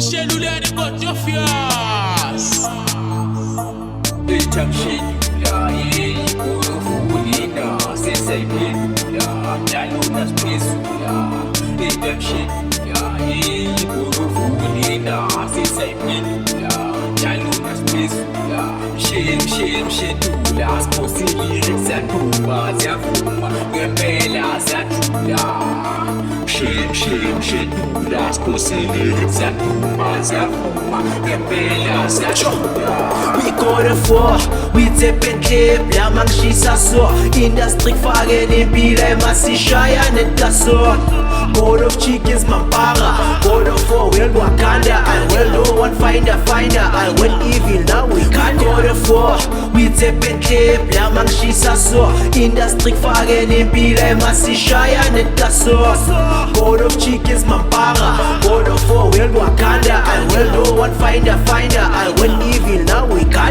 Shelula de Cotofias. Etam Shelula, Urufulina, Sensei Pelula, Jalonas Pesula. Etam Shelula, Urufulina, Sensei Pelula, Jalonas Pesula. Shelula, Sposili, Zanuma, Zafuma, Gambela, Zatula. Shelula, Sposili, Zanuma, Zafuma, Gambela, Zatula. We go to war, we tip and clip, la mangshisa so. Industry fagen in Bila, Masishaya, Netaso. God of chickens, Mampara. God of war, well, Wakanda. And well, no one finder. And when evil, now we can't go to war. We tip and clip, la mangshisa so. Industry fagen in Bila, Masishaya, Netaso. God of chickens, Mampara. God of war, well, Wakanda. And well, no one finder. And when evil, now we can't.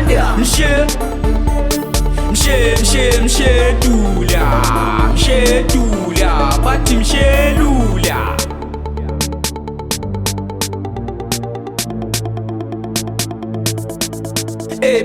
Mshedula, bathi mshelula.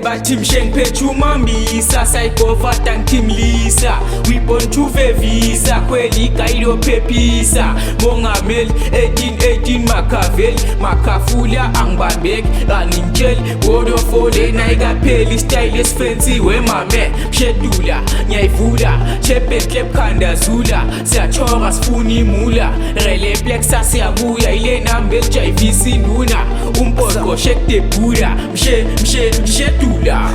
Bathi mshengiphethe umambisa sayigova ngimlisa wibon tuve visa kweli gayilo phephisa mongameli 18 Machiavelli Makhafula angibambeki angimtsheli wodofole nayikapheli style esifensiwe mame mshedula ngiyayivula chepe klep khandazula siyachoka sifuna imula rele plexa siyabuya ile number ejayivisa induna umpoqo shekudebula mshedula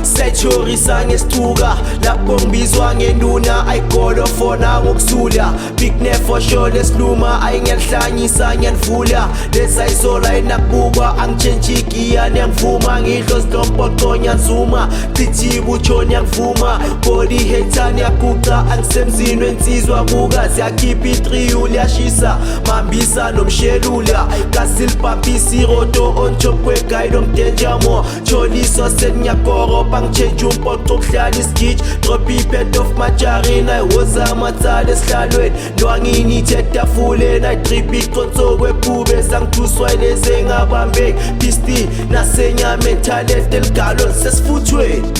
sayithorisa ngesithuka lapho ngibizwa ngenduna ayigolofona ngokusula big nefo show lesiluma ayingelihlanyisa ngiyanivula lesayisola inakubukwa angitshentshi igiya niyangivuma ngidlo sinompoqo ngiyanzuma cithiba utshoni yangivuma body hater niyaguqa angisemzini wensizwa buka siyakhipha itriyu liyashisa mambisa nomshelula kasilibhabhisa iroto on top kweguide omdenjamo tsholiso ngiyakoropa ngitshentshe umpoqo okuhlala isigiji drop ipet of majarina iwoza amatsala esihlalweni ndwangini ithetafuleni ayitrip iconso kwephube sangithuswa ileze ngabambeki pisti nasenyameni talent eligalo sesifuthweni.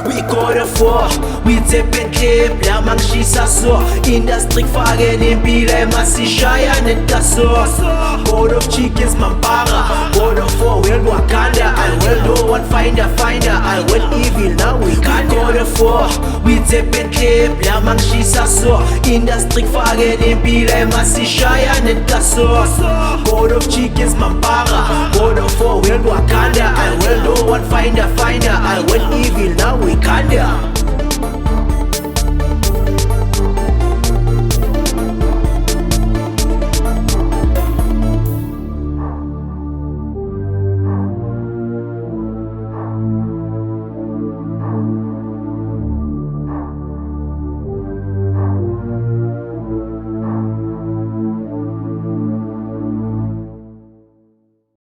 We go to war, we tip and clip, la mangshisa so. Industry fagen in Bila, Masishaya, Netaso. God of chickens, Mampara. God of war, well, Wakanda. And well, no one finder. And when evil, now we can't go to war. We tip and clip, la mangshisa so. Industry fagen in Bila, Masishaya, Netaso. God of chickens, Mampara. God of war, well, Wakanda. And well, no one finder. And when evil, now we can't.